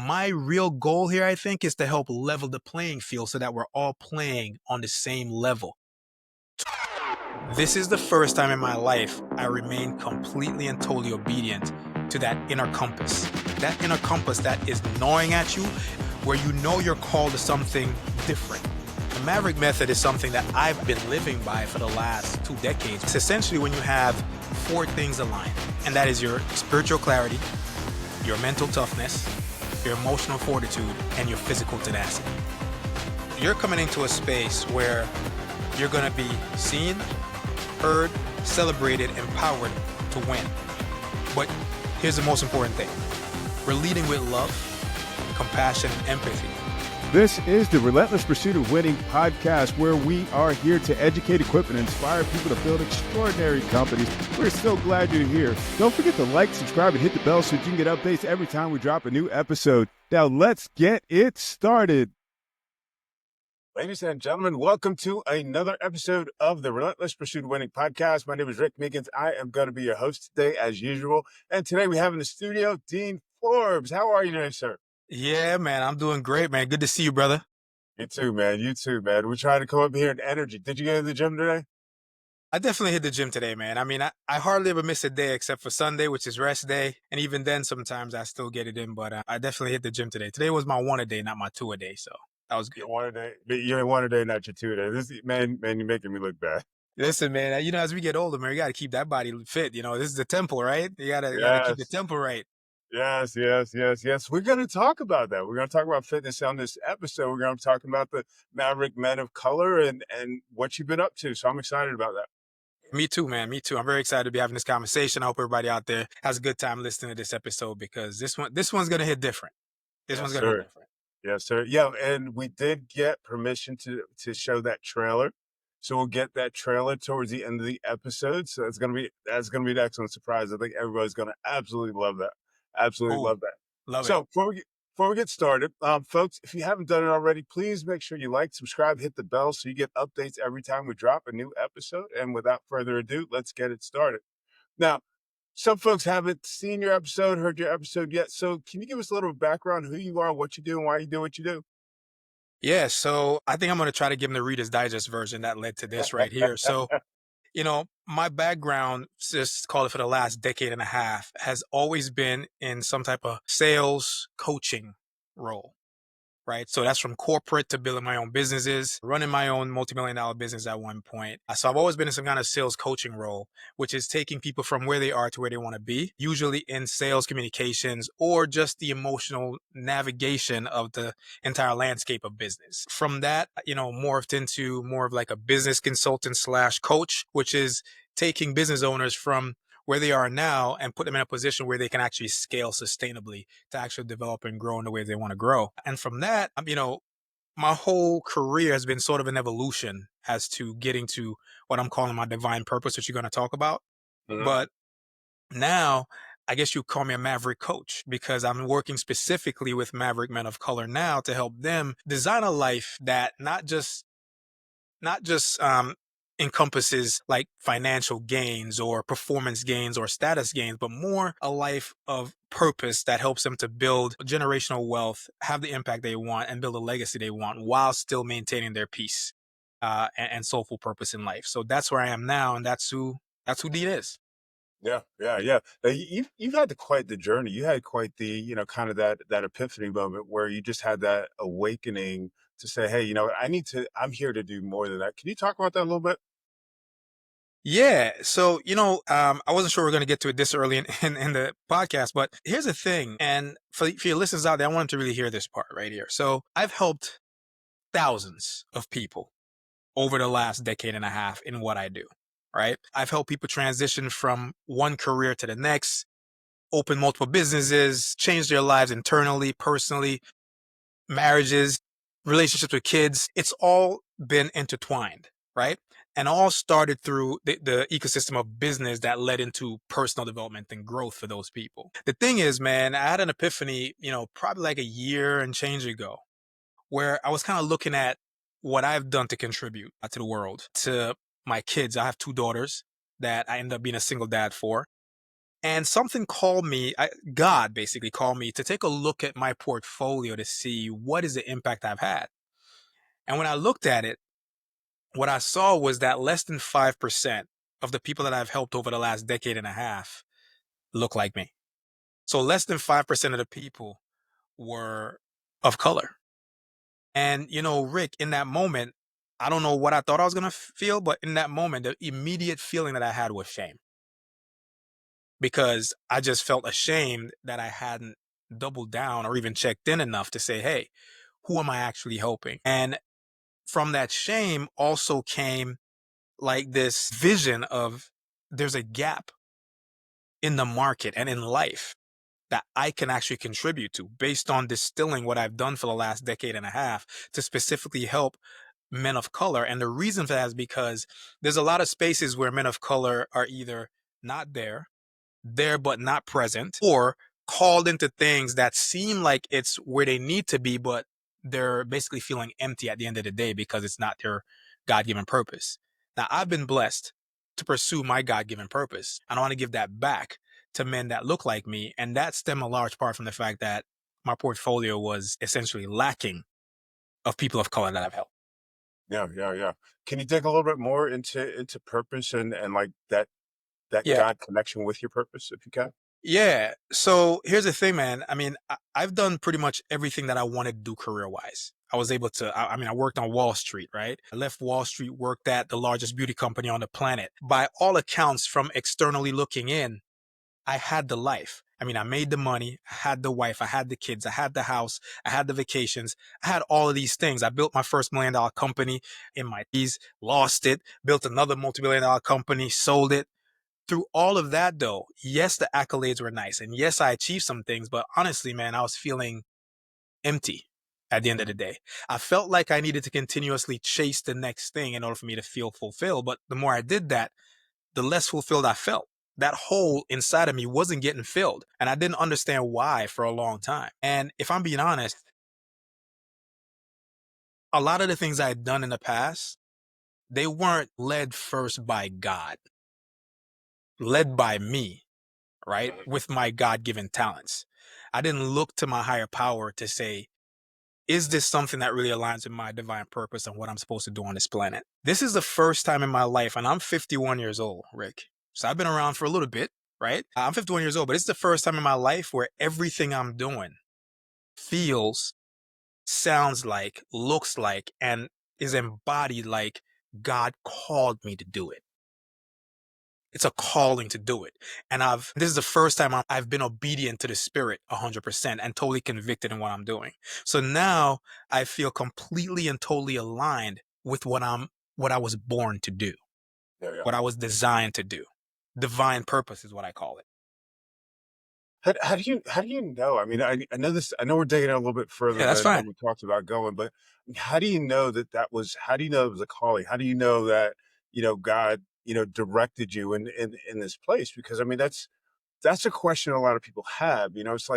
My real goal here, I think, is to help level the playing field so that we're all playing on the same level. This is the first time in my life I remain completely and totally obedient to that inner compass. That inner compass that is gnawing at you, where you know you're called to something different. The Maverick Method is something that I've been living by for the last 2 decades. It's essentially when you have 4 things aligned, and that is your spiritual clarity, your mental toughness, your emotional fortitude, and your physical tenacity. You're coming into a space where you're going to be seen, heard, celebrated, empowered to win. But here's the most important thing. We're leading with love, compassion, and empathy. This is the Relentless Pursuit of Winning podcast, where we are here to educate, equip, and inspire people to build extraordinary companies. We're so glad you're here. Don't forget to like, subscribe, and hit the bell so you can get updates every time we drop a new episode. Now, let's get it started. Ladies and gentlemen, welcome to another episode of the Relentless Pursuit of Winning podcast. My name is Rick Meekins. I am going to be your host today, as usual. And today we have in the studio, Dean Forbes. How are you today, sir? Yeah, man, I'm doing great, man. Good to see you, brother. You too, man. You too, man. We're trying to come up here in energy. Did you go to the gym today? I definitely hit the gym today, man. I mean, I hardly ever miss a day except for Sunday, which is rest day. And even then, sometimes I still get it in. But I definitely hit the gym today. Today was my 1-a-day, not my 2-a-day. So that was good. You're 1 a day, not your 2 a day. Man, you're making me look bad. Listen, man, as we get older, man, you got to keep that body fit. This is the temple, right? You gotta keep the temple right. Yes. We're going to talk about that. We're going to talk about fitness on this episode. We're going to talk about the Maverick Men of Color and what you've been up to. So I'm excited about that. Me too, man. Me too. I'm very excited to be having this conversation. I hope everybody out there has a good time listening to this episode because this one's going to hit different. This one's going to hit different. Yes, sir. Yeah, and we did get permission to show that trailer. So we'll get that trailer towards the end of the episode. So that's gonna be an excellent surprise. I think everybody's gonna absolutely love that. Absolutely love that. Love So it. before we get started, folks, if you haven't done it already, please make sure you like, subscribe, hit the bell so you get updates every time we drop a new episode. And without further ado, let's get it started. Now, some folks haven't seen your episode, heard your episode yet. So can you give us a little background, who you are, what you do, and why you do what you do? Yeah, so I think I'm going to try to give them the Reader's Digest version that led to this right here. So, my background, just call it for the last decade and a half, has always been in some type of sales coaching role. Right. So that's from corporate to building my own businesses, running my own multi-million-dollar business at one point. So I've always been in some kind of sales coaching role, which is taking people from where they are to where they want to be, usually in sales communications or just the emotional navigation of the entire landscape of business. From that, morphed into more of like a business consultant / coach, which is taking business owners from where they are now and put them in a position where they can actually scale sustainably to actually develop and grow in the way they want to grow. And from that, my whole career has been sort of an evolution as to getting to what I'm calling my divine purpose, which you're going to talk about. Mm-hmm. But now, I guess you call me a Maverick coach because I'm working specifically with Maverick Men of Color now to help them design a life that not just encompasses like financial gains or performance gains or status gains, but more a life of purpose that helps them to build generational wealth, have the impact they want, and build a legacy they want while still maintaining their peace and soulful purpose in life. So that's where I am now, and that's who Dean is. Yeah. You've had quite the journey. You had quite the, kind of that epiphany moment where you just had that awakening to say, hey, I'm here to do more than that. Can you talk about that a little bit? Yeah. So, I wasn't sure we are going to get to it this early in the podcast, but here's the thing. And for your listeners out there, I want them to really hear this part right here. So I've helped thousands of people over the last decade and a half in what I do, right? I've helped people transition from one career to the next, open multiple businesses, change their lives internally, personally, marriages, relationships with kids. It's all been intertwined, right? And all started through the ecosystem of business that led into personal development and growth for those people. The thing is, man, I had an epiphany, probably like a year and change ago, where I was kind of looking at what I've done to contribute to the world, to my kids. I have 2 daughters that I ended up being a single dad for. And something called me, God basically called me to take a look at my portfolio to see what is the impact I've had. And when I looked at it, what I saw was that less than 5% of the people that I've helped over the last decade and a half look like me. So less than 5% of the people were of color. And, Rick, in that moment, I don't know what I thought I was going to feel, but in that moment, the immediate feeling that I had was shame because I just felt ashamed that I hadn't doubled down or even checked in enough to say, hey, who am I actually helping? And from that shame also came like this vision of there's a gap in the market and in life that I can actually contribute to based on distilling what I've done for the last decade and a half to specifically help men of color. And the reason for that is because there's a lot of spaces where men of color are either not there but not present, or called into things that seem like it's where they need to be, but they're basically feeling empty at the end of the day because it's not their God given purpose. Now, I've been blessed to pursue my God given purpose, and I want to give that back to men that look like me. And that stemmed a large part from the fact that my portfolio was essentially lacking of people of color that I've helped. Yeah, yeah, yeah. Can you dig a little bit more into purpose and like that Yeah. God connection with your purpose, if you can? Yeah. So here's the thing, man. I mean, I've done pretty much everything that I wanted to do career wise. I was able to, I mean, I worked on Wall Street, right? I left Wall Street, worked at the largest beauty company on the planet. By all accounts, from externally looking in, I had the life. I mean, I made the money, I had the wife, I had the kids, I had the house, I had the vacations, I had all of these things. I built my first $1 million company in my teens, lost it, built another multi-million dollar company, sold it. Through all of that, though, yes, the accolades were nice. And yes, I achieved some things, but honestly, man, I was feeling empty at the end of the day. I felt like I needed to continuously chase the next thing in order for me to feel fulfilled. But the more I did that, the less fulfilled I felt. That hole inside of me wasn't getting filled. And I didn't understand why for a long time. And if I'm being honest, a lot of the things I had done in the past, they weren't led first by God, led by me, right? With my God given talents. I didn't look to my higher power to say, is this something that really aligns with my divine purpose and what I'm supposed to do on this planet? This is the first time in my life, and I'm 51 years old, Rick. So I've been around for a little bit, right? I'm 51 years old, but it's the first time in my life where everything I'm doing feels, sounds like, looks like, and is embodied like God called me to do it. It's a calling to do it. And this is the first time I've been obedient to the spirit 100% and totally convicted in what I'm doing. So now I feel completely and totally aligned with what I was born to do, Yeah, yeah. what I was designed to do. Divine purpose is what I call it. How do you know? I mean, I know this. I know we're digging a little bit further Yeah, that's than fine. we talked about going, but how do you know that was? How do you know it was a calling? How do you know that God directed you in this place? Because I mean, that's a question a lot of people have. It's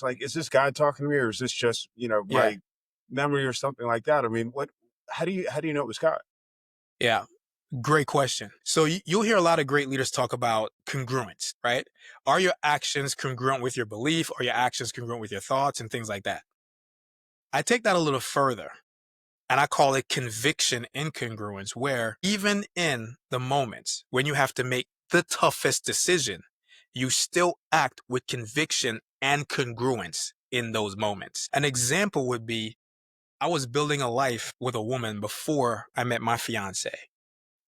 like, is this God talking to me, or is this just Yeah. my memory or something like that? I mean, what? How do you know it was God? Yeah. Great question. So you'll hear a lot of great leaders talk about congruence, right? Are your actions congruent with your belief? Are your actions congruent with your thoughts and things like that? I take that a little further. And I call it conviction incongruence, where even in the moments when you have to make the toughest decision, you still act with conviction and congruence in those moments. An example would be I was building a life with a woman before I met my fiance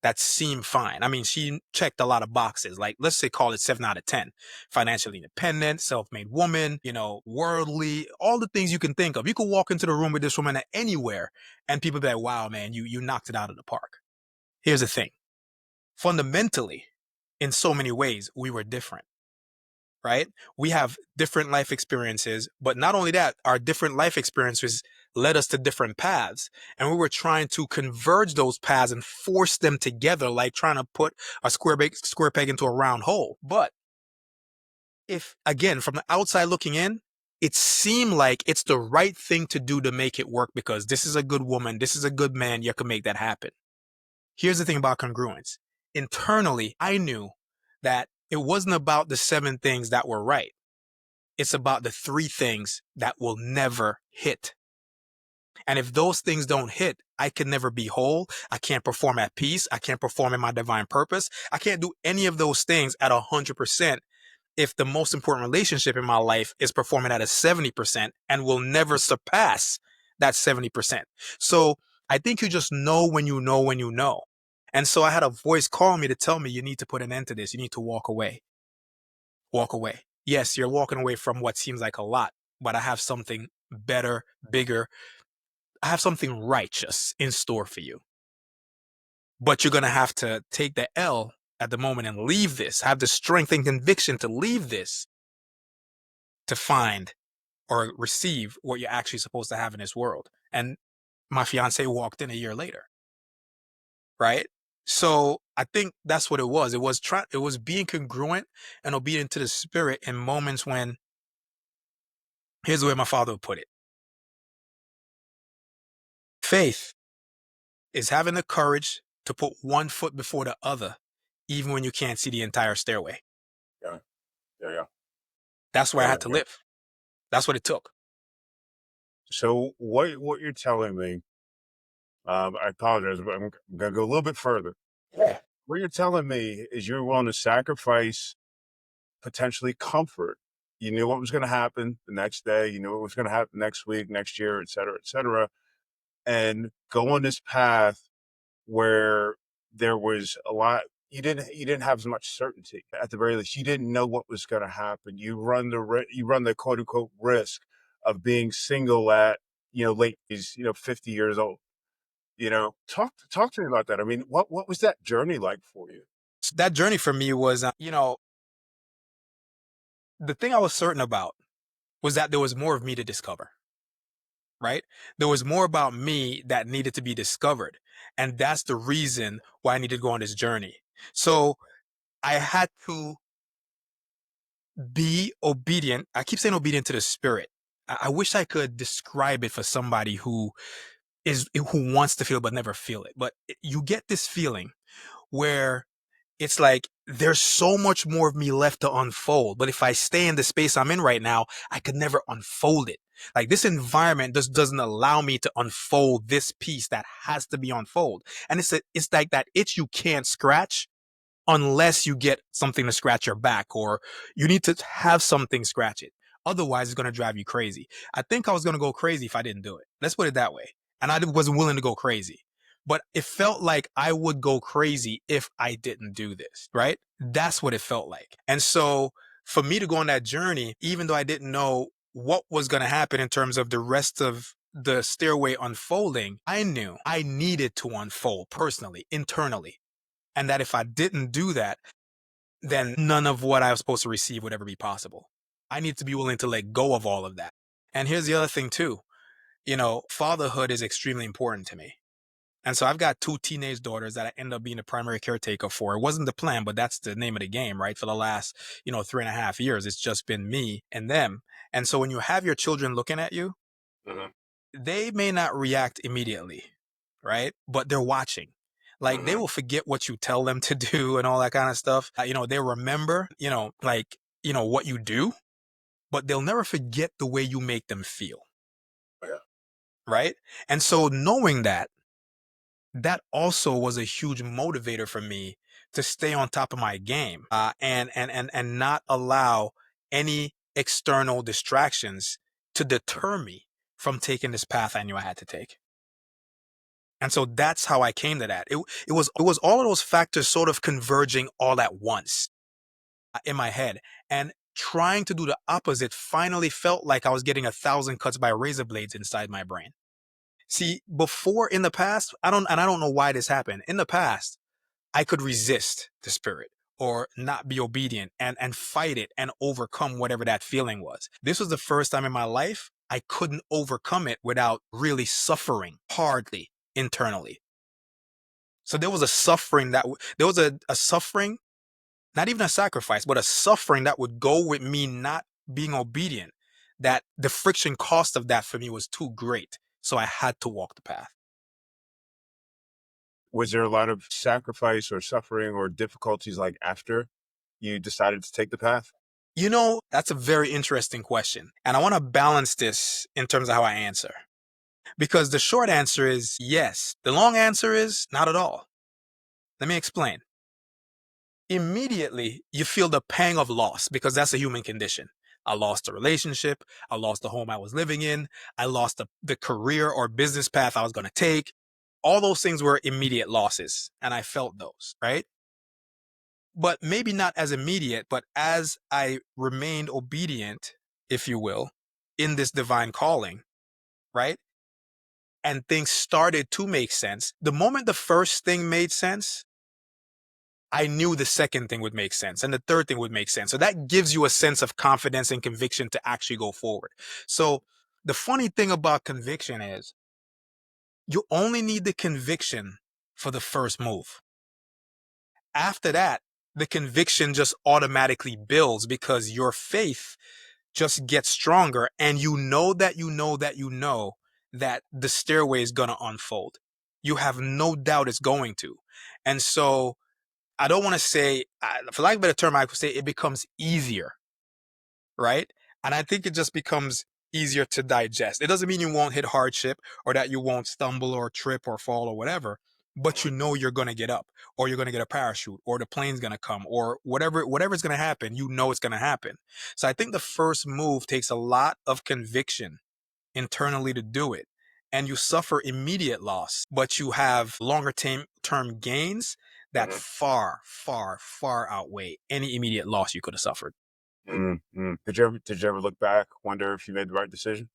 that seemed fine. I mean, she checked a lot of boxes. Like, let's say, call it 7 out of 10. Financially independent, self-made woman, worldly, all the things you can think of. You could walk into the room with this woman at anywhere, and people be like, "Wow, man, you knocked it out of the park." Here's the thing: fundamentally, in so many ways, we were different, right? We have different life experiences, but not only that, our different life experiences led us to different paths. And we were trying to converge those paths and force them together, like trying to put a square peg into a round hole. But if, again, from the outside looking in, it seemed like it's the right thing to do to make it work because this is a good woman, this is a good man, you can make that happen. Here's the thing about congruence. Internally, I knew that It wasn't about the 7 things that were right. It's about the 3 things that will never hit. And if those things don't hit, I can never be whole. I can't perform at peace. I can't perform in my divine purpose. I can't do any of those things at 100% if the most important relationship in my life is performing at a 70% and will never surpass that 70%. So I think you just know when you know when you know. And so I had a voice call me to tell me, you need to put an end to this. You need to walk away. Walk away. Yes, you're walking away from what seems like a lot, but I have something better, bigger. I have something righteous in store for you. But you're going to have to take the L at the moment and leave this, have the strength and conviction to leave this to find or receive what you're actually supposed to have in this world. And my fiance walked in a year later, right? So I think that's what it was. It was being congruent and obedient to the spirit in moments when, here's the way my father would put it. Faith is having the courage to put one foot before the other, even when you can't see the entire stairway. Yeah, yeah, yeah. That's where I Yeah, had to yeah. live. That's what it took. So what you're telling me, I apologize, but I'm gonna go a little bit further. Yeah. What you're telling me is you're willing to sacrifice potentially comfort. You knew what was going to happen the next day. You knew what was going to happen next week, next year, et cetera, and go on this path where there was a lot. You didn't have as much certainty. At the very least, you didn't know what was going to happen. You run the quote unquote risk of being single at late 50 years old. Talk to me about that. I mean, what was that journey like for you? So that journey for me was, the thing I was certain about was that there was more of me to discover, right? There was more about me that needed to be discovered. And that's the reason why I needed to go on this journey. So I had to be obedient. I keep saying obedient to the spirit. I wish I could describe it for somebody who wants to feel but never feel it. But you get this feeling where it's like there's so much more of me left to unfold. But if I stay in the space I'm in right now, I could never unfold it. Like this environment just doesn't allow me to unfold this piece that has to be unfold. And it's like that itch you can't scratch unless you get something to scratch your back, or you need to have something scratch it. Otherwise, it's going to drive you crazy. I think I was going to go crazy if I didn't do it. Let's put it that way. And I wasn't willing to go crazy. But it felt like I would go crazy if I didn't do this, right? That's what it felt like. And so for me to go on that journey, even though I didn't know what was going to happen in terms of the rest of the stairway unfolding, I knew I needed to unfold personally, internally. And that if I didn't do that, then none of what I was supposed to receive would ever be possible. I need to be willing to let go of all of that. And here's the other thing too. Fatherhood is extremely important to me. And so I've got 2 teenage daughters that I end up being the primary caretaker for. It wasn't the plan, but that's the name of the game, right? For the last, 3.5 years, it's just been me and them. And so when you have your children looking at you, Mhm. they may not react immediately, right? But they're watching. Like they Mhm. will forget what you tell them to do and all that kind of stuff. They remember, what you do, but they'll never forget the way you make them feel, Yeah. right? And so knowing that also was a huge motivator for me to stay on top of my game, and not allow any external distractions to deter me from taking this path I knew I had to take. And so that's how I came to that. It was all of those factors sort of converging all at once in my head, and trying to do the opposite finally felt like I was getting 1,000 cuts by razor blades inside my brain. See, before in the past, I don't know why this happened. In the past, I could resist the spirit or not be obedient and fight it and overcome whatever that feeling was. This was the first time in my life I couldn't overcome it without really suffering hardly internally. So there was a suffering there was a suffering, not even a sacrifice, but a suffering that would go with me not being obedient. That the friction cost of that for me was too great. So I had to walk the path. Was there a lot of sacrifice or suffering or difficulties like after? you decided to take the path? You know, that's a very interesting question. And I want to balance this in terms of how I answer. Because the short answer is yes. The long answer is not at all. Let me explain. Immediately, you feel the pang of loss because that's a human condition. I lost a relationship. I lost the home I was living in. I lost the career or business path I was going to take. All those things were immediate losses. And I felt those, right? But maybe not as immediate, but as I remained obedient, if you will, in this divine calling, right? And things started to make sense. The moment the first thing made sense, I knew the second thing would make sense and the third thing would make sense. So that gives you a sense of confidence and conviction to actually go forward. So the funny thing about conviction is you only need the conviction for the first move. After that, the conviction just automatically builds because your faith just gets stronger and you know that you know that you know that the stairway is going to unfold. You have no doubt it's going to. And so I don't want to say, for lack of a better term, I could say it becomes easier, right? And I think it just becomes easier to digest. It doesn't mean you won't hit hardship or that you won't stumble or trip or fall or whatever, but you know you're going to get up or you're going to get a parachute or the plane's going to come or whatever's going to happen, you know it's going to happen. So I think the first move takes a lot of conviction internally to do it. And you suffer immediate loss, but you have longer term gains that Mhm. far outweigh any immediate loss you could have suffered. Did you ever look back, wonder if you made the right decision?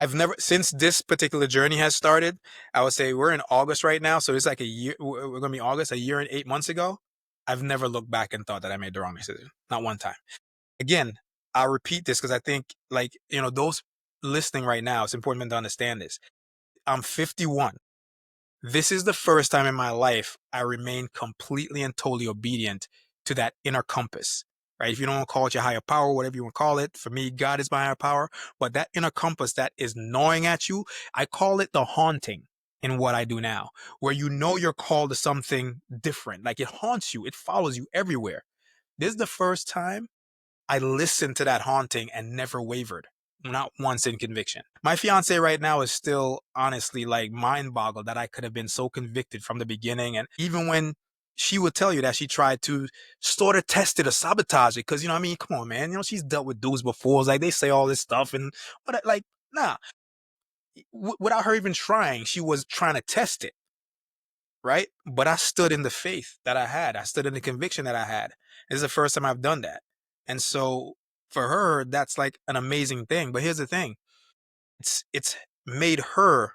I've never, since this particular journey has started, I would say we're in August right now. So it's like a year, we're going to be August, a year and 8 months ago. I've never looked back and thought that I made the wrong decision. Not one time. Again, I'll repeat this because I think, like, those listening right now, it's important to understand this. I'm 51. This is the first time in my life I remain completely and totally obedient to that inner compass, right? If you don't want to call it your higher power, whatever you want to call it, for me, God is my higher power. But that inner compass that is gnawing at you, I call it the haunting in what I do now, where you know you're called to something different. Like it haunts you, it follows you everywhere. This is the first time I listened to that haunting and never wavered, not once in conviction. My fiance right now is still honestly like mind boggled that I could have been so convicted from the beginning. And even when she would tell you that she tried to sort of test it or sabotage it, because, I mean, come on, man, she's dealt with dudes before. It's like they say all this stuff and but like, nah, without her even trying, she was trying to test it, right? But I stood in the faith that I had. I stood in the conviction that I had. This is the first time I've done that. And so for her, that's like an amazing thing. But here's the thing. It's made her,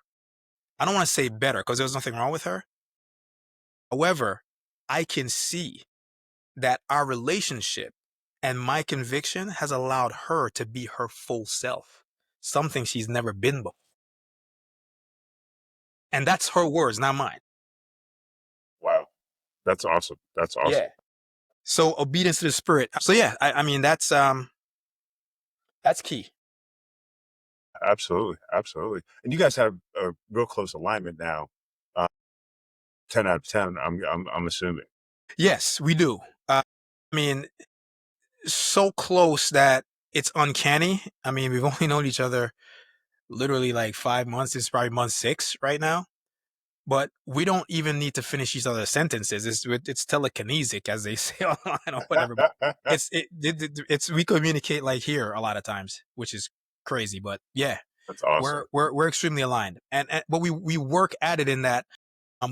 I don't want to say better because there's nothing wrong with her. However, I can see that our relationship and my conviction has allowed her to be her full self, something she's never been before. And that's her words, not mine. Wow, that's awesome. That's Yeah. awesome. So obedience to the spirit. So yeah, I mean that's key. Absolutely, absolutely. And you guys have a real close alignment now. Uh, 10 out of 10. I'm assuming. Yes, we do. I mean, so close that it's uncanny. I mean, we've only known each other literally like 5 months. It's probably month six right now. But we don't even need to finish each other's sentences. It's telekinesic, as they say online or whatever. But it's we communicate like here a lot of times, which is crazy. But yeah, That's we're awesome. we're we're extremely aligned, and but we work at it in that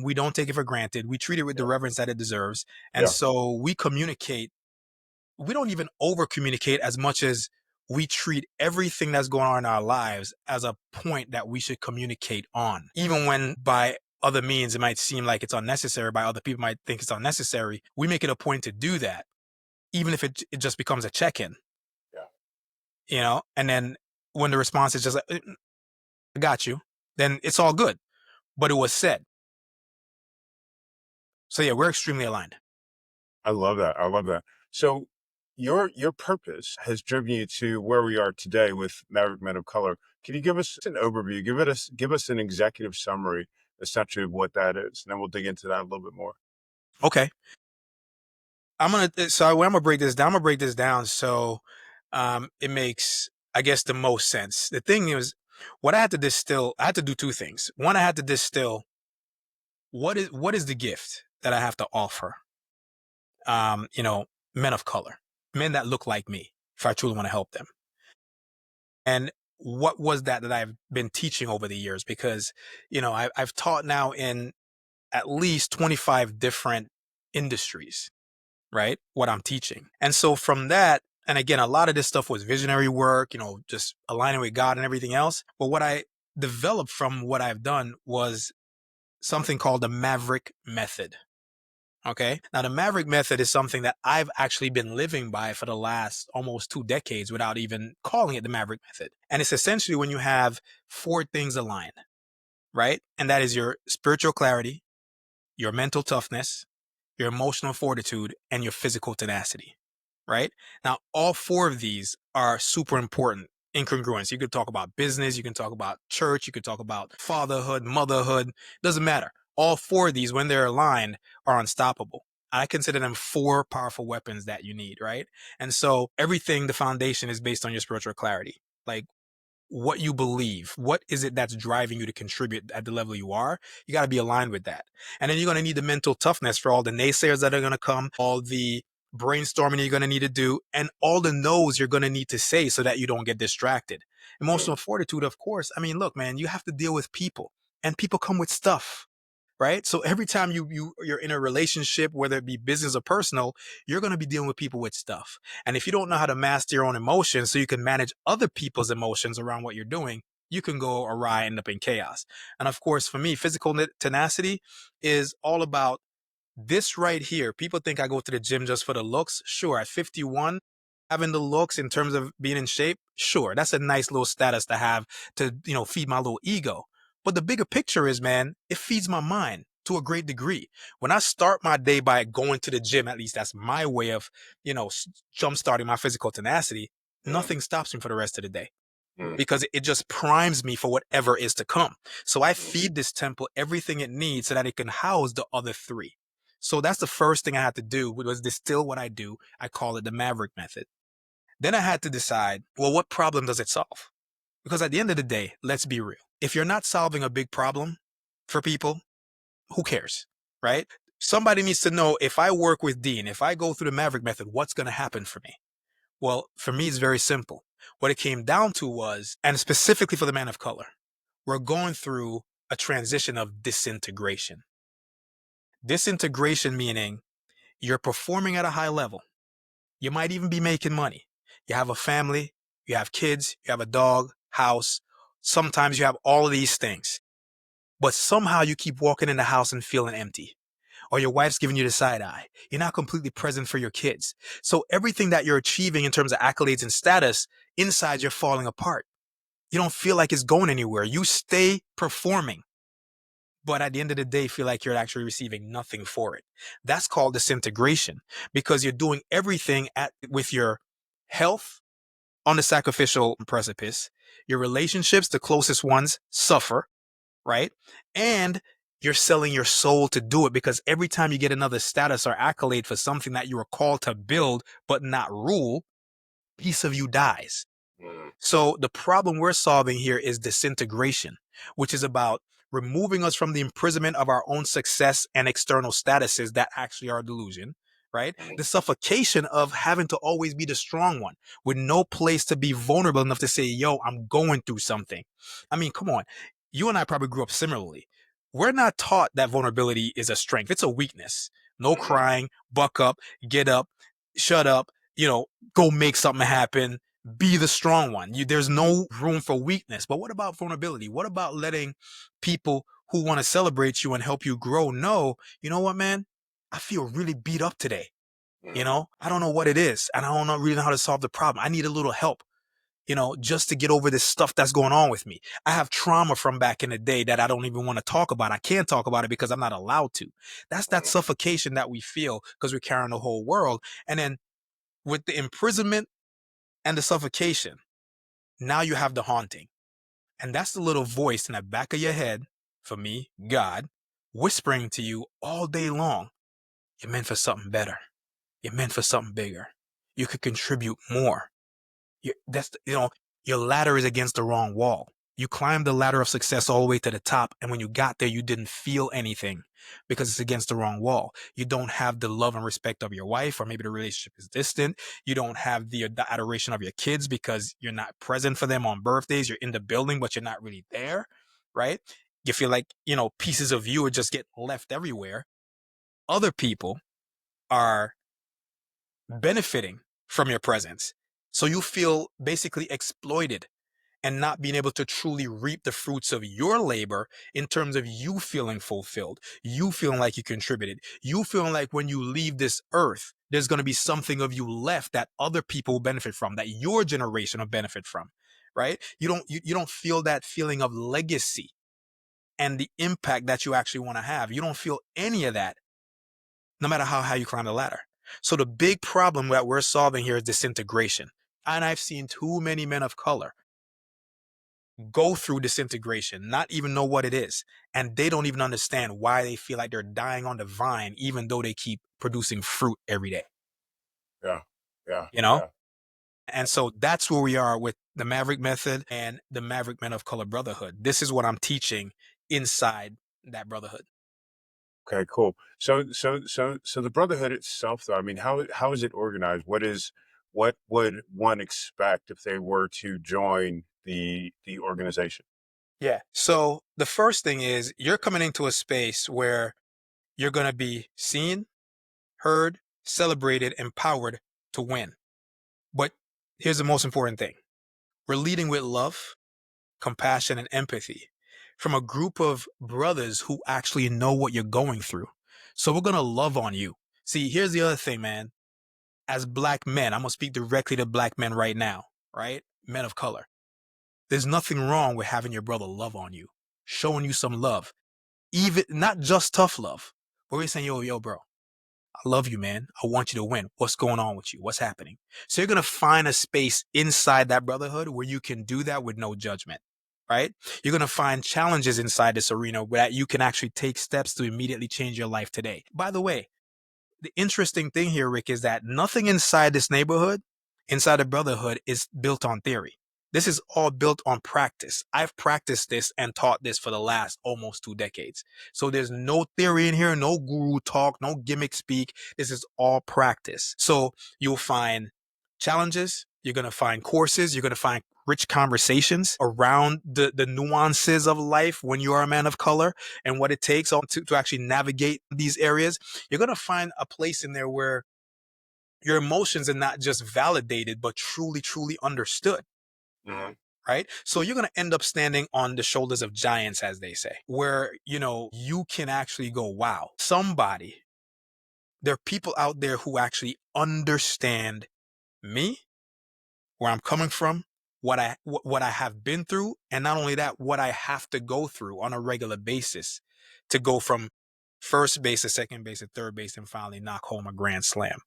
we don't take it for granted. We treat it with the Yeah, reverence that it deserves, and yeah. so we communicate. We don't even over communicate as much as we treat everything that's going on in our lives as a point that we should communicate on. Even when by other means it might seem like it's unnecessary, by other people might think it's unnecessary, we make it a point to do that, even if it just becomes a check-in, Yeah. and then when the response is just like, I got you, then it's all good. But it was said. So yeah, we're extremely aligned. I love that. I love that. So your purpose has driven you to where we are today with Maverick Men of Color. Can you give us an overview? Give us an executive summary, essentially, of what that is, and then we'll dig into that a little bit more. Okay. I'm gonna break this down. I'm gonna break this down so it makes, I guess, the most sense. The thing is, what I had to distill, I had to do two things. One, I had to distill what is the gift that I have to offer, you know, men of color, men that look like me, if I truly want to help them. And what was that I've been teaching over the years? Because, I've taught now in at least 25 different industries, right? What I'm teaching. And so from that, and again, a lot of this stuff was visionary work, just aligning with God and everything else. But what I developed from what I've done was something called the Maverick Method. Okay. Now, the Maverick Method is something that I've actually been living by for the last almost 2 decades without even calling it the Maverick Method. And it's essentially when you have four things aligned, right? And that is your spiritual clarity, your mental toughness, your emotional fortitude, and your physical tenacity, right? Now, all four of these are super important in congruence. You could talk about business, you can talk about church, you could talk about fatherhood, motherhood, doesn't matter. All four of these, when they're aligned, are unstoppable. I consider them four powerful weapons that you need, right? And so everything, the foundation is based on your spiritual clarity. Like, what you believe. What is it that's driving you to contribute at the level you are? You got to be aligned with that. And then you're going to need the mental toughness for all the naysayers that are going to come, all the brainstorming you're going to need to do, and all the no's you're going to need to say so that you don't get distracted. Emotional fortitude, of course. I mean, look, man, you have to deal with people, and people come with stuff, right? So every time you're in a relationship, whether it be business or personal, you're going to be dealing with people with stuff. And if you don't know how to master your own emotions so you can manage other people's emotions around what you're doing, you can go awry, end up in chaos. And of course, for me, physical tenacity is all about this right here. People think I go to the gym just for the looks. Sure, at 51, having the looks in terms of being in shape, sure, that's a nice little status to have to, feed my little ego. But the bigger picture is, man, it feeds my mind to a great degree. When I start my day by going to the gym, at least that's my way of, jump starting my physical tenacity, nothing stops me for the rest of the day because it just primes me for whatever is to come. So I feed this temple everything it needs so that it can house the other three. So that's the first thing I had to do was distill what I do. I call it the Maverick Method. Then I had to decide, well, what problem does it solve? Because at the end of the day, let's be real. If you're not solving a big problem for people, who cares, right? Somebody needs to know, if I work with Dean, if I go through the Maverick Method, what's going to happen for me? Well, for me, it's very simple. What it came down to was, and specifically for the man of color, we're going through a transition of disintegration. Disintegration meaning you're performing at a high level. You might even be making money. You have a family, you have kids, you have a dog, house. Sometimes you have all of these things, but somehow you keep walking in the house and feeling empty. Or your wife's giving you the side eye. You're not completely present for your kids. So everything that you're achieving in terms of accolades and status, inside you're falling apart. You don't feel like it's going anywhere. You stay performing, but at the end of the day, feel like you're actually receiving nothing for it. That's called disintegration, because you're doing everything with your health on the sacrificial precipice. Your relationships, the closest ones, suffer, right? And you're selling your soul to do it, because every time you get another status or accolade for something that you were called to build but not rule, piece of you dies. So the problem we're solving here is disintegration, which is about removing us from the imprisonment of our own success and external statuses that actually are a delusion, right? The suffocation of having to always be the strong one with no place to be vulnerable enough to say, yo, I'm going through something. I mean, come on. You and I probably grew up similarly. We're not taught that vulnerability is a strength. It's a weakness. No crying, buck up, shut up, go make something happen, be the strong one. There's no room for weakness. But what about vulnerability? What about letting people who want to celebrate you and help you grow know, you know what, man? I feel really beat up today. I don't know what it is, and I don't really know how to solve the problem. I need a little help, just to get over this stuff that's going on with me. I have trauma from back in the day that I don't even want to talk about. I can't talk about it because I'm not allowed to. That's that suffocation that we feel because we're carrying the whole world. And then with the imprisonment and the suffocation, now you have the haunting. And that's the little voice in the back of your head, for me, God, whispering to you all day long, you're meant for something better. You're meant for something bigger. You could contribute more. Your ladder is against the wrong wall. You climbed the ladder of success all the way to the top, and when you got there, you didn't feel anything because it's against the wrong wall. You don't have the love and respect of your wife, or maybe the relationship is distant. You don't have the adoration of your kids because you're not present for them on birthdays. You're in the building, but you're not really there, right? You feel like, pieces of you are just getting left everywhere. Other people are benefiting from your presence. So you feel basically exploited and not being able to truly reap the fruits of your labor in terms of you feeling fulfilled, you feeling like you contributed, you feeling like when you leave this earth, there's going to be something of you left that other people will benefit from, that your generation will benefit from, right? You don't feel that feeling of legacy and the impact that you actually want to have. You don't feel any of that, no matter how high you climb the ladder. So the big problem that we're solving here is disintegration. And I've seen too many men of color go through disintegration, not even know what it is. And they don't even understand why they feel like they're dying on the vine, even though they keep producing fruit every day, Yeah. Yeah. you know? Yeah. And so that's where we are with the Maverick Method and the Maverick Men of Color Brotherhood. This is what I'm teaching inside that brotherhood. Okay, cool. So the Brotherhood itself, though, I mean, how is it organized? What would one expect if they were to join the organization? Yeah. So the first thing is you're coming into a space where you're going to be seen, heard, celebrated, empowered to win. But here's the most important thing. We're leading with love, compassion, and empathy from a group of brothers who actually know what you're going through. So we're going to love on you. See, here's the other thing, man. As black men, I'm going to speak directly to black men right now, right? Men of color. There's nothing wrong with having your brother love on you, showing you some love, even not just tough love, but we're saying, yo, bro, I love you, man. I want you to win. What's going on with you? What's happening? So you're going to find a space inside that brotherhood where you can do that with no judgment, right? You're going to find challenges inside this arena where you can actually take steps to immediately change your life today. By the way, the interesting thing here, Rick, is that nothing inside this neighborhood, inside the brotherhood, is built on theory. This is all built on practice. I've practiced this and taught this for the last almost 2 decades. So there's no theory in here, no guru talk, no gimmick speak. This is all practice. So you'll find challenges. You're going to find courses. You're going to find rich conversations around the nuances of life when you are a man of color and what it takes to actually navigate these areas. You're going to find a place in there where your emotions are not just validated, but truly, truly understood. Mhm. Right? So you're going to end up standing on the shoulders of giants, as they say, where, you can actually go, wow, there are people out there who actually understand me, where I'm coming from, what I have been through, and not only that, what I have to go through on a regular basis to go from first base to second base to third base and finally knock home a grand slam.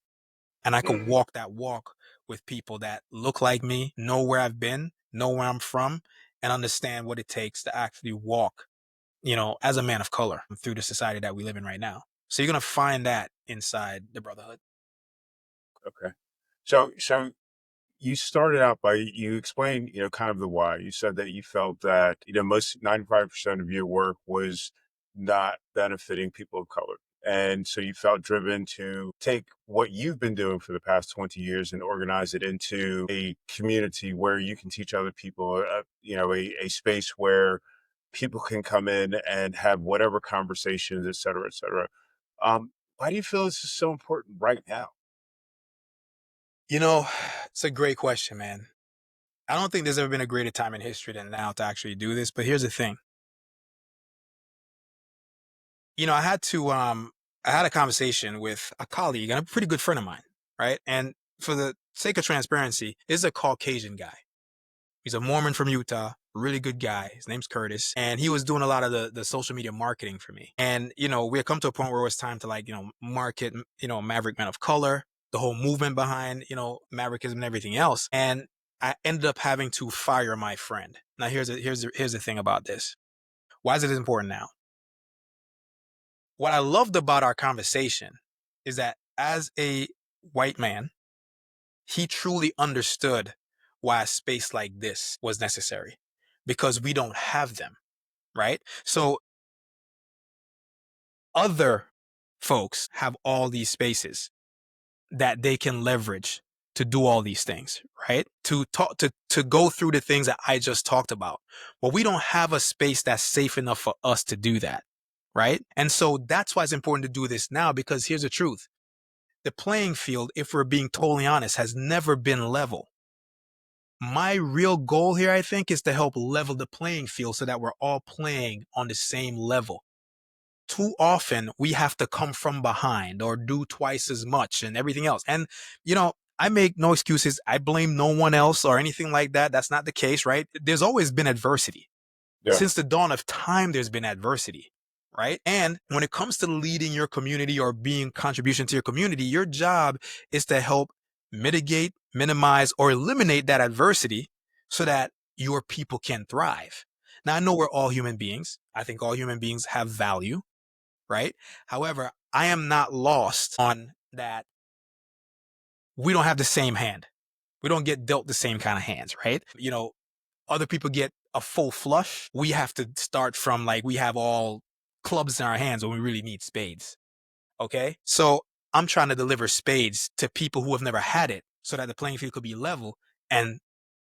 And I could Mhm. walk that walk with people that look like me, know where I've been, know where I'm from, and understand what it takes to actually walk, as a man of color through the society that we live in right now. So you're going to find that inside the brotherhood. Okay. So you started out by you explained, kind of the why. You said that you felt that, most 95% of your work was not benefiting people of color. And so you felt driven to take what you've been doing for the past 20 years and organize it into a community where you can teach other people, a space where people can come in and have whatever conversations, et cetera, et cetera. Why do you feel this is so important right now? You know, it's a great question, man. I don't think there's ever been a greater time in history than now to actually do this. But here's the thing. I had a conversation with a colleague and a pretty good friend of mine, right? And for the sake of transparency, this is a Caucasian guy. He's a Mormon from Utah, really good guy. His name's Curtis. And he was doing a lot of the social media marketing for me. And, we had come to a point where it was time to market, Maverick Men of Color, the whole movement behind, Maverickism and everything else. And I ended up having to fire my friend. Now here's the thing about this. Why is it important now? What I loved about our conversation is that as a white man, he truly understood why a space like this was necessary, because we don't have them, right? So other folks have all these spaces that they can leverage to do all these things, right? To talk to go through the things that I just talked about. Well, we don't have a space that's safe enough for us to do that, right? And so that's why it's important to do this now, because here's the truth. The playing field, if we're being totally honest, has never been level. My real goal here, I think, is to help level the playing field so that we're all playing on the same level. Too often we have to come from behind or do twice as much and everything else. And, I make no excuses. I blame no one else or anything like that. That's not the case, right? There's always been adversity. Yeah. Since the dawn of time, there's been adversity, right? And when it comes to leading your community or being contribution to your community, your job is to help mitigate, minimize, or eliminate that adversity so that your people can thrive. Now, I know we're all human beings. I think all human beings have value, right? However, I am not lost on that. We don't have the same hand. We don't get dealt the same kind of hands, right? Other people get a full flush. We have to start from like we have all clubs in our hands when we really need spades. Okay. So I'm trying to deliver spades to people who have never had it so that the playing field could be level, and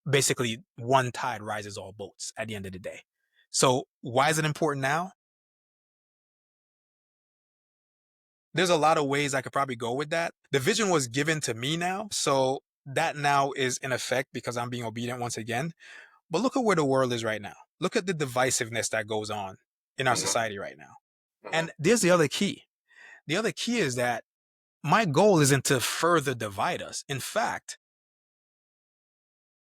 basically one tide rises all boats at the end of the day. So why is it important now? There's a lot of ways I could probably go with that. The vision was given to me now. So that now is in effect because I'm being obedient once again. But look at where the world is right now. Look at the divisiveness that goes on in our society right now. And there's the other key. The other key is that my goal isn't to further divide us. In fact,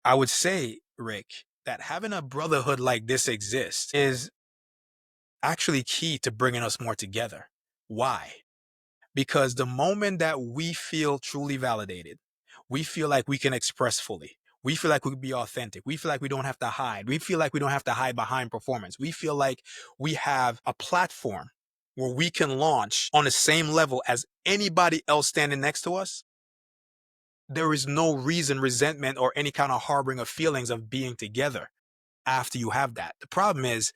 I would say, Rick, that having a brotherhood like this exist is actually key to bringing us more together. Why? Because the moment that we feel truly validated, we feel like we can express fully. We feel like we can be authentic. We feel like we don't have to hide. We feel like we don't have to hide behind performance. We feel like we have a platform where we can launch on the same level as anybody else standing next to us. There is no reason, resentment, or any kind of harboring of feelings of being together after you have that. The problem is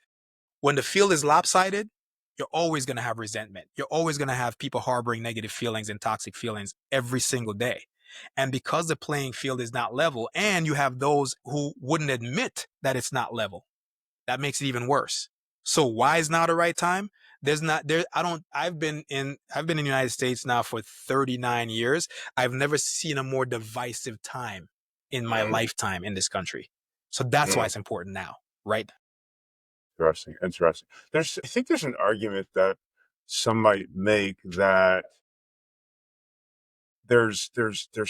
when the field is lopsided, you're always going to have resentment. You're always going to have people harboring negative feelings and toxic feelings every single day. And because the playing field is not level, and you have those who wouldn't admit that it's not level, that makes it even worse. So why is now the right time? I've been in the United States now for 39 years. I've never seen a more divisive time in my lifetime in this country. So that's why it's important now, right? Interesting. I think there's an argument that some might make that there's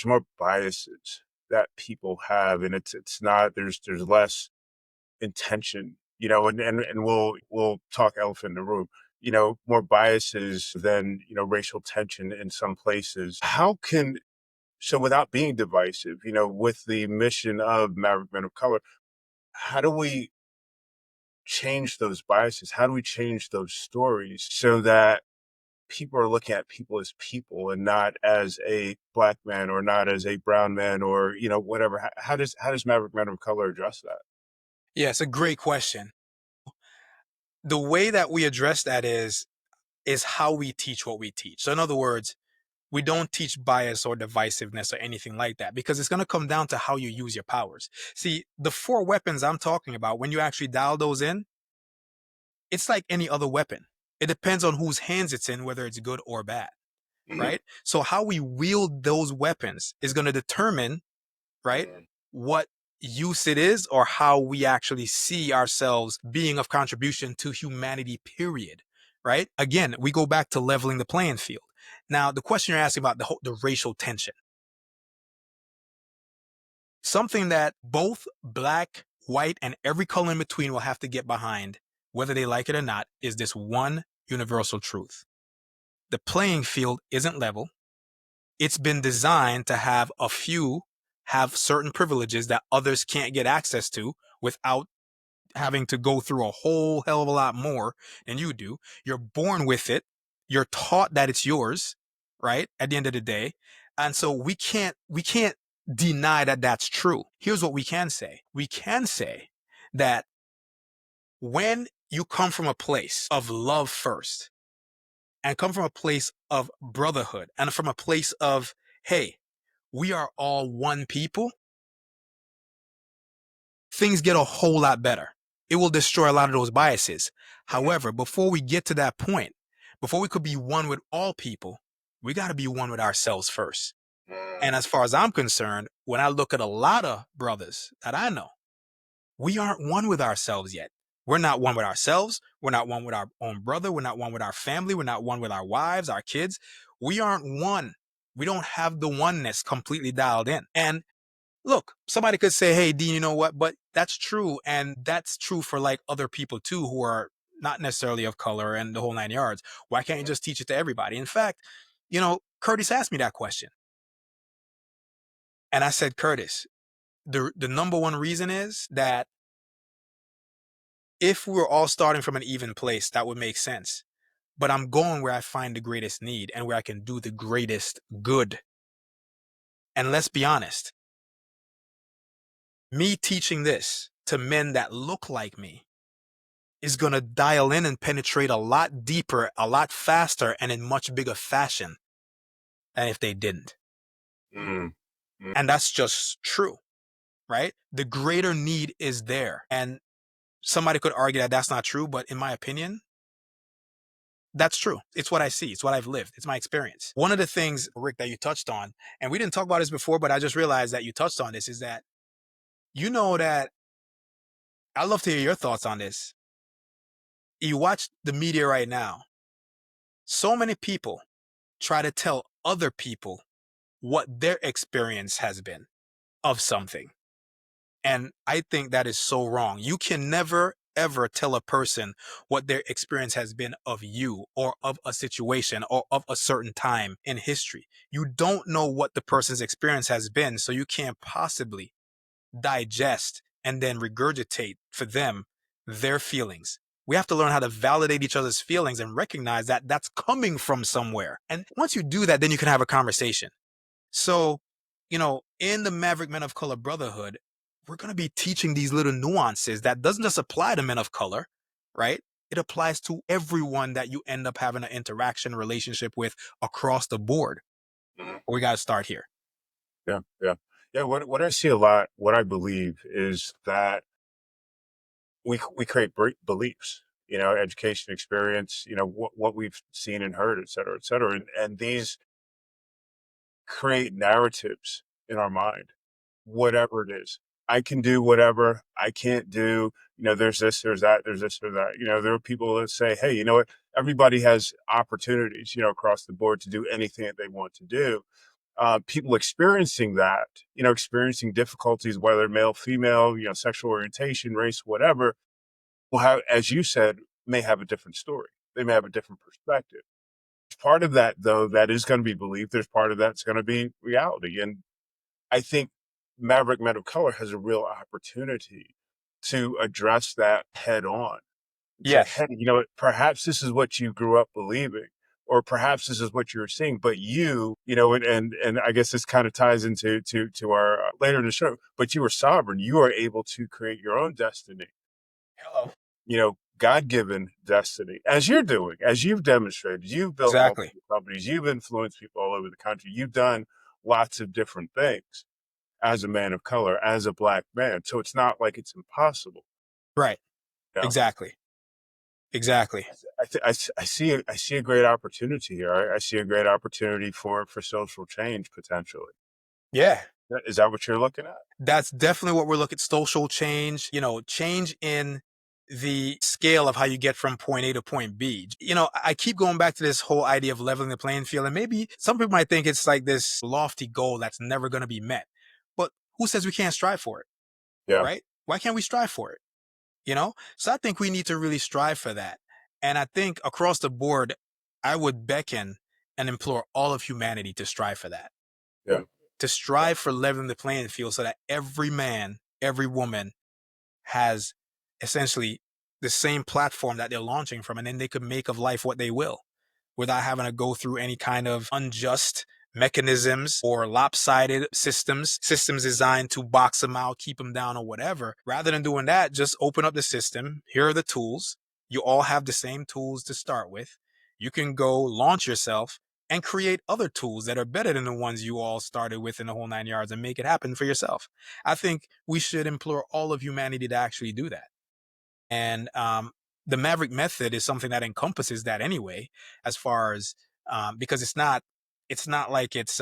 more biases that people have, and it's not there's less intention, and we'll talk elephant in the room, more biases than racial tension in some places. So without being divisive, with the mission of Maverick Men of Color, how do we change those biases? How do we change those stories so that people are looking at people as people and not as a black man or not as a brown man or, whatever? How does Maverick Men of Color address that? Yeah, it's a great question. The way that we address that is how we teach what we teach. So in other words, we don't teach bias or divisiveness or anything like that, because it's going to come down to how you use your powers. See, the 4 weapons I'm talking about, when you actually dial those in, it's like any other weapon. It depends on whose hands it's in, whether it's good or bad, right? So how we wield those weapons is going to determine, right, what use it is or how we actually see ourselves being of contribution to humanity, period, right? Again, we go back to leveling the playing field. Now, the question you're asking about the racial tension, something that both black, white, and every color in between will have to get behind, whether they like it or not, is this one universal truth. The playing field isn't level. It's been designed to have a few have certain privileges that others can't get access to without having to go through a whole hell of a lot more than you do. You're born with it. You're taught that it's yours, right? At the end of the day. And so we can't deny that that's true. Here's what we can say. We can say that when you come from a place of love first and come from a place of brotherhood and from a place of, hey, we are all one people, things get a whole lot better. It will destroy a lot of those biases. However, before we get to that point, before we could be one with all people, we got to be one with ourselves first. And as far as I'm concerned, when I look at a lot of brothers that I know, we aren't one with ourselves yet. We're not one with ourselves. We're not one with our own brother. We're not one with our family. We're not one with our wives, our kids. We aren't one. We don't have the oneness completely dialed in. And look, somebody could say, hey, Dean, you know what? But that's true. And that's true for like other people too, who are not necessarily of color and the whole 9 yards. Why can't you just teach it to everybody? In fact, Curtis asked me that question. And I said, Curtis, the number one reason is that if we were all starting from an even place, that would make sense. But I'm going where I find the greatest need and where I can do the greatest good. And let's be honest, me teaching this to men that look like me is going to dial in and penetrate a lot deeper, a lot faster, and in much bigger fashion than if they didn't. Mm. Mm. And that's just true, right? The greater need is there. And somebody could argue that that's not true, but in my opinion, that's true. It's what I see. It's what I've lived. It's my experience. One of the things, Rick, that you touched on, and we didn't talk about this before, but I just realized that you touched on this, is that that I'd love to hear your thoughts on this. You watch the media right now. So many people try to tell other people what their experience has been of something. And I think that is so wrong. You can never, ever tell a person what their experience has been of you or of a situation or of a certain time in history. You don't know what the person's experience has been, so you can't possibly digest and then regurgitate for them their feelings. We have to learn how to validate each other's feelings and recognize that that's coming from somewhere. And once you do that, then you can have a conversation. So, in the Maverick Men of Color Brotherhood, we're going to be teaching these little nuances that doesn't just apply to men of color, right? It applies to everyone that you end up having an interaction relationship with across the board. Mhm. We got to start here. Yeah, yeah, yeah. What I see a lot, what I believe is that we create beliefs, education, experience, what we've seen and heard, et cetera, and these create narratives in our mind, whatever it is. I can do whatever I can't do. There's this, there's that, there's this or that. There are people that say, hey, you know what? Everybody has opportunities, across the board to do anything that they want to do. People experiencing that, experiencing difficulties, whether male, female, sexual orientation, race, whatever, will have, as you said, may have a different story. They may have a different perspective. Part of that, though, that is going to be belief. There's part of that's going to be reality. And I think Maverick Men of Color has a real opportunity to address that head on. Say, Yes, hey, perhaps this is what you grew up believing, or perhaps this is what you were seeing, but and I guess this kind of ties into to our later in the show, but you were sovereign. You are able to create your own destiny, hello. God-given destiny, as you're doing, as you've demonstrated. You've built Exactly. multiple companies. You've influenced people all over the country. You've done lots of different things as a man of color, as a Black man. So it's not like it's impossible. Right. You know? Exactly. Exactly. I see a great opportunity here. I see a great opportunity for social change potentially. Yeah. Is that what you're looking at? That's definitely what we're looking at. Social change, change in the scale of how you get from point A to point B. I keep going back to this whole idea of leveling the playing field. And maybe some people might think it's like this lofty goal that's never going to be met. But who says we can't strive for it? Yeah, Right? Why can't we strive for it? So I think we need to really strive for that. And I think across the board, I would beckon and implore all of humanity to strive for that, yeah, to strive for leveling the playing field so that every man, every woman has essentially the same platform that they're launching from, and then they could make of life what they will without having to go through any kind of unjust mechanisms or lopsided systems designed to box them out, keep them down, or whatever. Rather than doing that, just open up the system. Here are the tools. You all have the same tools to start with. You can go launch yourself and create other tools that are better than the ones you all started with in the whole 9 yards and make it happen for yourself. I think we should implore all of humanity to actually do that. And the Maverick Method is something that encompasses that anyway, as far as because it's not like it's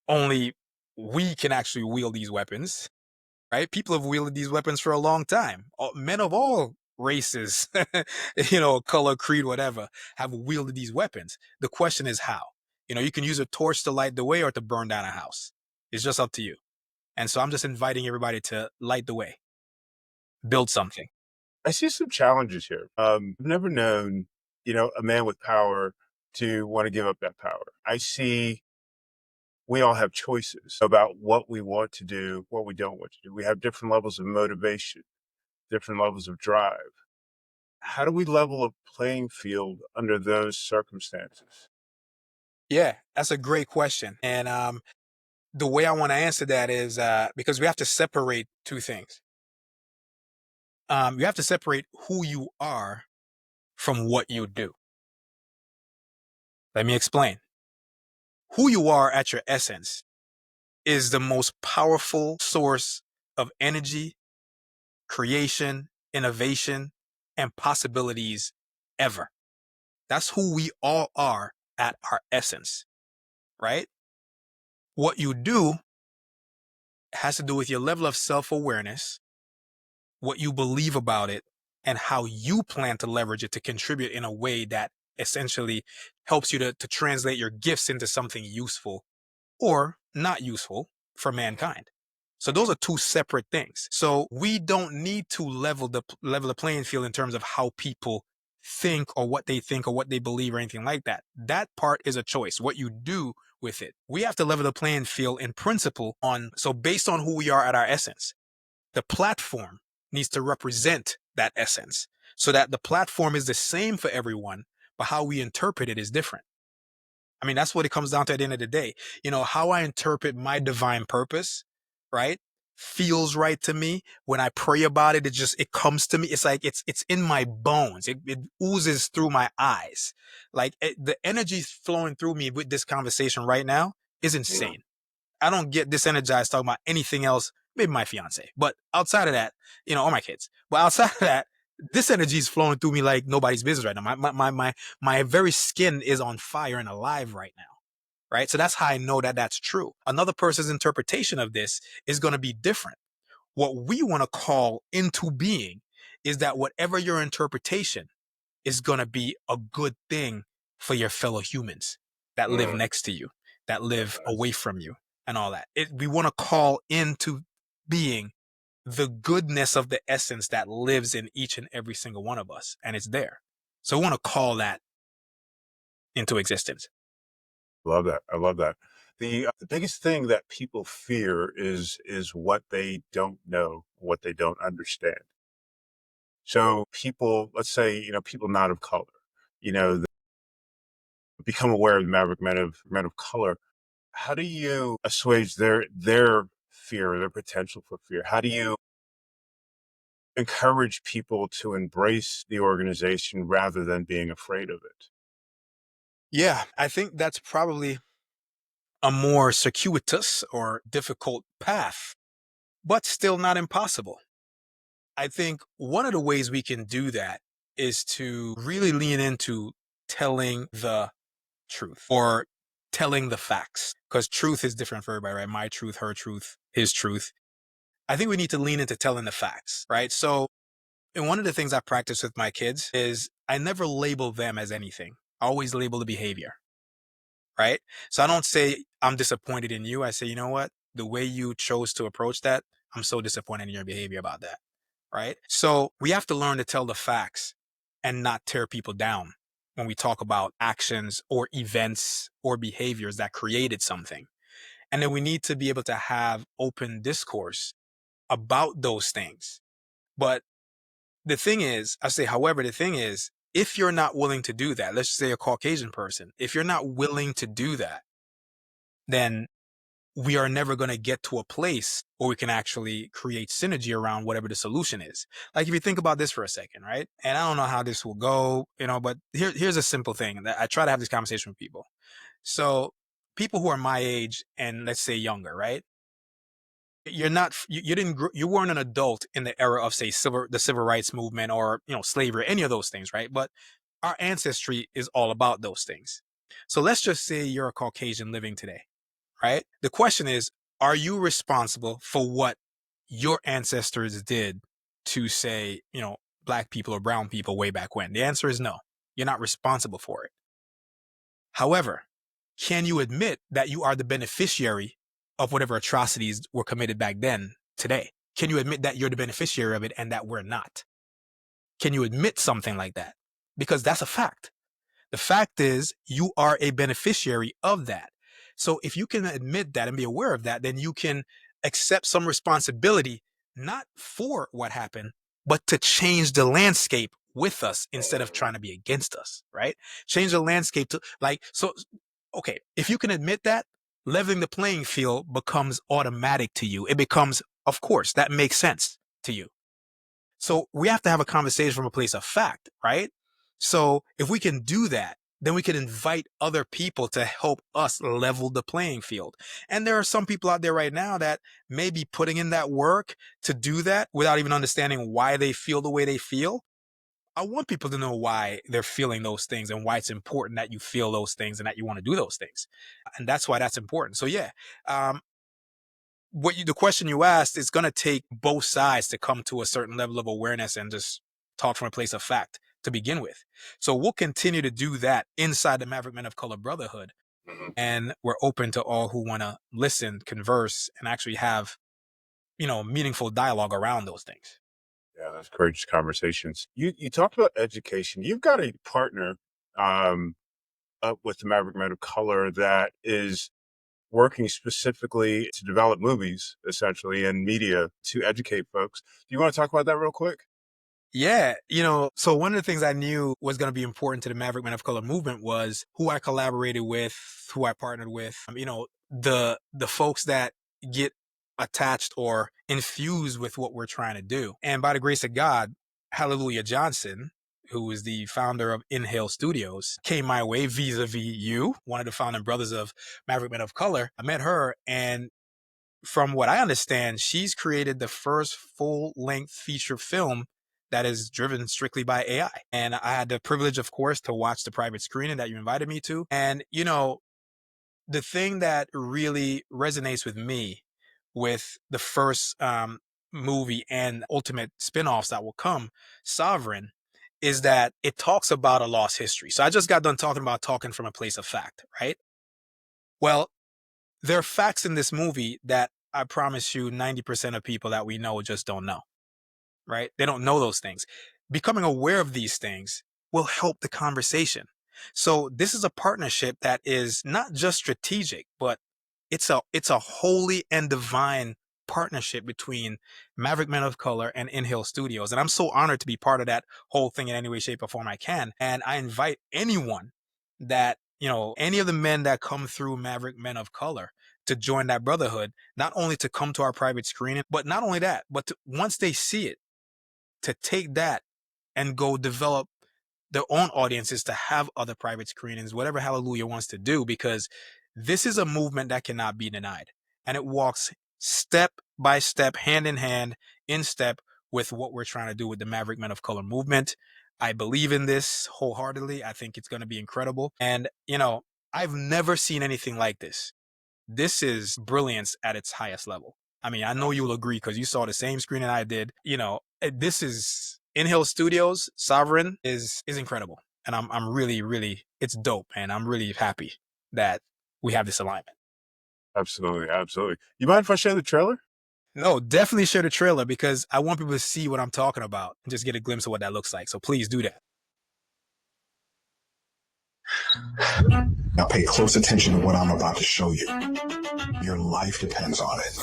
only we can actually wield these weapons, right? People have wielded these weapons for a long time. Men of all races, color, creed, whatever, have wielded these weapons. The question is how. You can use a torch to light the way or to burn down a house. It's just up to you. And so I'm just inviting everybody to light the way, build something. I see some challenges here. I've never known, a man with power to want to give up that power. I see we all have choices about what we want to do, what we don't want to do. We have different levels of motivation, different levels of drive. How do we level a playing field under those circumstances? Yeah, that's a great question. And the way I want to answer that is because we have to separate two things. You have to separate who you are from what you do. Let me explain. Who you are at your essence is the most powerful source of energy, creation, innovation, and possibilities ever. That's who we all are at our essence, right? What you do has to do with your level of self-awareness, what you believe about it, and how you plan to leverage it to contribute in a way that essentially helps you to translate your gifts into something useful or not useful for mankind. So those are two separate things. So we don't need to level the playing field in terms of how people think or what they believe or anything like that. That part is a choice. What you do with it. We have to level the playing field in principle based on who we are at our essence. The platform needs to represent that essence so that the platform is the same for everyone, but how we interpret it is different. I mean, that's what it comes down to at the end of the day. How I interpret my divine purpose, right? Feels right to me. When I pray about it, it comes to me. It's like it's in my bones. It oozes through my eyes. Like the energy flowing through me with this conversation right now is Yeah. insane. I don't get disenergized talking about anything else. Maybe my fiance, but outside of that, or my kids. But outside of that, this energy is flowing through me like nobody's business right now. My very skin is on fire and alive right now. Right. So that's how I know that that's true. Another person's interpretation of this is going to be different. What we want to call into being is that whatever your interpretation is going to be a good thing for your fellow humans that live Mm, next to you, that live away yes. from you, and all that. We want to call into being the goodness of the essence that lives in each and every single one of us, and it's there. So we want to call that into existence. Love that. I love that. The biggest thing that people fear is what they don't know, what they don't understand. So people, let's say, people not of color, that become aware of the Maverick men of color. How do you assuage their fear, their potential for fear? How do you encourage people to embrace the organization rather than being afraid of it? Yeah, I think that's probably a more circuitous or difficult path, but still not impossible. I think one of the ways we can do that is to really lean into telling the truth or telling the facts because truth is different for everybody, right? My truth, her truth, his truth. I think we need to lean into telling the facts, right? So, and one of the things I practice with my kids is I never label them as anything. I always label the behavior, right? So I don't say I'm disappointed in you. I say, you know what? The way you chose to approach that, I'm so disappointed in your behavior about that, right? So we have to learn to tell the facts and not tear people down when we talk about actions or events or behaviors that created something. And then we need to be able to have open discourse about those things. But the thing is, I say, however, the thing is, If you're not willing to do that, let's just say a Caucasian person, if you're not willing to do that, then we are never going to get to a place where we can actually create synergy around whatever the solution is. Like if you think about this for a second, right? And I don't know how this will go, but here's a simple thing that I try to have this conversation with people. So people who are my age and let's say younger, right? You're not, you didn't, you weren't an adult in the era of say the civil rights movement or, slavery, any of those things, right? But our ancestry is all about those things. So let's just say you're a Caucasian living today, right? The question is, are you responsible for what your ancestors did to say, black people or brown people way back when? The answer is no. You're not responsible for it. However, can you admit that you are the beneficiary of whatever atrocities were committed back then today? Can you admit that you're the beneficiary of it and that we're not? Can you admit something like that? Because that's a fact. The fact is you are a beneficiary of that. So if you can admit that and be aware of that, then you can accept some responsibility, not for what happened, but to change the landscape with us instead of trying to be against us, right? Change the landscape to okay, if you can admit that, leveling the playing field becomes automatic to you. It becomes, of course, that makes sense to you. So we have to have a conversation from a place of fact, right? So if we can do that, then we can invite other people to help us level the playing field. And there are some people out there right now that may be putting in that work to do that without even understanding why they feel the way they feel. I want people to know why they're feeling those things and why it's important that you feel those things and that you want to do those things. And that's why that's important. So yeah, the question you asked is going to take both sides to come to a certain level of awareness and just talk from a place of fact to begin with. So we'll continue to do that inside the Maverick Men of Color Brotherhood. And we're open to all who want to listen, converse, and actually have, meaningful dialogue around those things. Yeah, that's courageous conversations. You talked about education. You've got a partner up with the Maverick Men of Color that is working specifically to develop movies, essentially, and media to educate folks. Do you want to talk about that real quick? Yeah, so one of the things I knew was going to be important to the Maverick Men of Color movement was who I collaborated with, who I partnered with, the folks that get attached or infused with what we're trying to do. And by the grace of God, Hallelujah Johnson, who is the founder of Inhale Studios, came my way vis-a-vis you, one of the founding brothers of Maverick Men of Color. I met her, and from what I understand, she's created the first full-length feature film that is driven strictly by AI. And I had the privilege, of course, to watch the private screening that you invited me to. And, the thing that really resonates with me with the first movie and ultimate spinoffs that will come, Sovereign, is that it talks about a lost history. So I just got done talking from a place of fact, right? Well, there are facts in this movie that I promise you 90% of people that we know just don't know, right? They don't know those things. Becoming aware of these things will help the conversation. So this is a partnership that is not just strategic, but it's a holy and divine partnership between Maverick Men of Color and Inhale Studios. And I'm so honored to be part of that whole thing in any way, shape, or form I can. And I invite anyone that, any of the men that come through Maverick Men of Color to join that brotherhood, not only to come to our private screening, but not only that, but once they see it, to take that and go develop their own audiences, to have other private screenings, whatever Hallelujah wants to do, because this is a movement that cannot be denied. And it walks step by step, hand in hand, in step with what we're trying to do with the Maverick Men of Color movement. I believe in this wholeheartedly. I think it's going to be incredible. And, I've never seen anything like this. This is brilliance at its highest level. I mean, I know you'll agree because you saw the same screening I did. This is Inhale Studios. Sovereign is incredible. And I'm really, really, it's dope. And I'm really happy that we have this alignment. Absolutely. Absolutely. You mind if I share the trailer? No, definitely share the trailer because I want people to see what I'm talking about and just get a glimpse of what that looks like. So please do that. Now pay close attention to what I'm about to show you. Your life depends on it.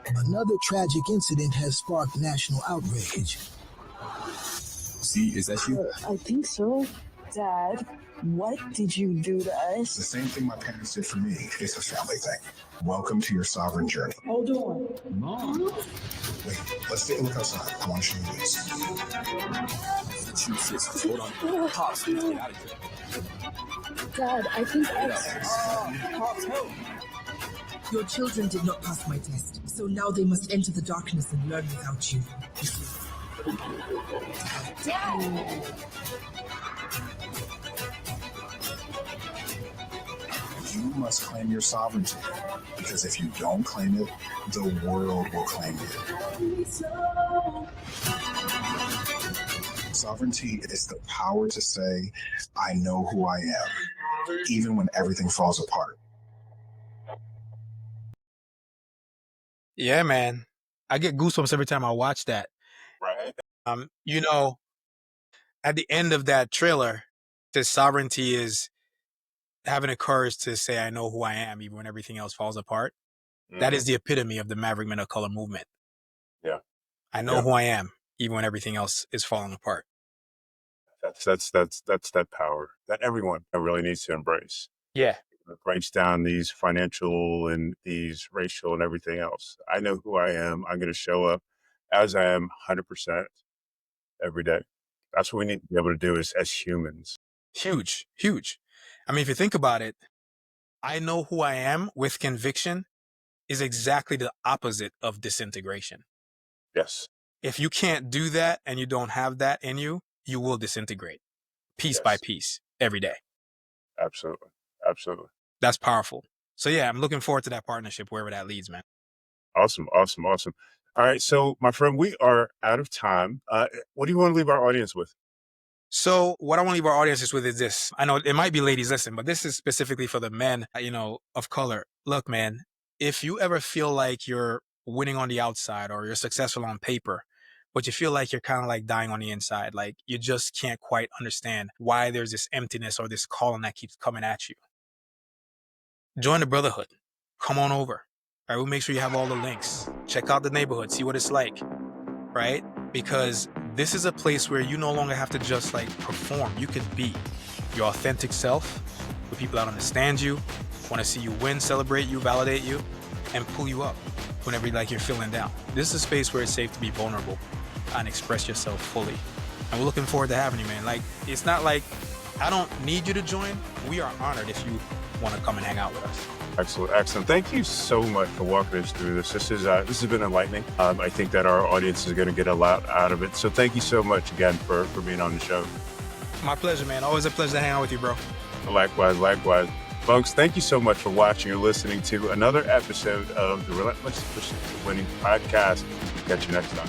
Another tragic incident has sparked national outrage. See, is that you? I think so. Dad, what did you do to us? The same thing my parents did for me. It's a family thing. Welcome to your sovereign journey. Hold on. Mom. Wait, let's take a look outside. I want to show you this. Hold on. Pops, we need to get out of here. Dad, I think Pops, help. Your children did not pass my test, so now they must enter the darkness and learn without you. Dad! You must claim your sovereignty, because if you don't claim it, the world will claim you. Sovereignty is the power to say, I know who I am, even when everything falls apart. Yeah, man. I get goosebumps every time I watch that. Right. You know, at the end of that trailer, the sovereignty is having the courage to say, I know who I am, even when everything else falls apart. That is the epitome of the Maverick Method color movement. Yeah. I know who I am, even when everything else is falling apart. That's that power that everyone really needs to embrace. Yeah. It breaks down these financial and these racial and everything else. I know who I am. I'm going to show up as I am 100% every day. That's what we need to be able to do as humans. Huge, huge. I mean, if you think about it, I know who I am with conviction is exactly the opposite of disintegration. Yes. If you can't do that and you don't have that in you, you will disintegrate piece by piece every day. Absolutely. Absolutely. That's powerful. So yeah, I'm looking forward to that partnership, wherever that leads, man. Awesome. Awesome. Awesome. All right. So my friend, we are out of time. What do you want to leave our audience with? So what I want to leave our audiences with is this. I know it might be ladies listen, but this is specifically for the men, of color. Look, man, if you ever feel like you're winning on the outside or you're successful on paper, but you feel like you're kind of like dying on the inside, like you just can't quite understand why there's this emptiness or this calling that keeps coming at you, join the Brotherhood. Come on over. All right, we'll make sure you have all the links. Check out the neighborhood, see what it's like, right? Because this is a place where you no longer have to just like perform. You can be your authentic self with people that understand you, want to see you win, celebrate you, validate you, and pull you up whenever you're feeling down. This is a space where it's safe to be vulnerable and express yourself fully. And we're looking forward to having you, man. Like, it's not like I don't need you to join. We are honored if you want to come and hang out with us. Excellent. Excellent. Thank you so much for walking us through this. This has been enlightening. I think that our audience is going to get a lot out of it. So thank you so much again for being on the show. My pleasure, man. Always a pleasure to hang out with you, bro. Likewise, likewise. Folks, thank you so much for watching or listening to another episode of the Relentless Pursuit of Winning podcast. Catch you next time.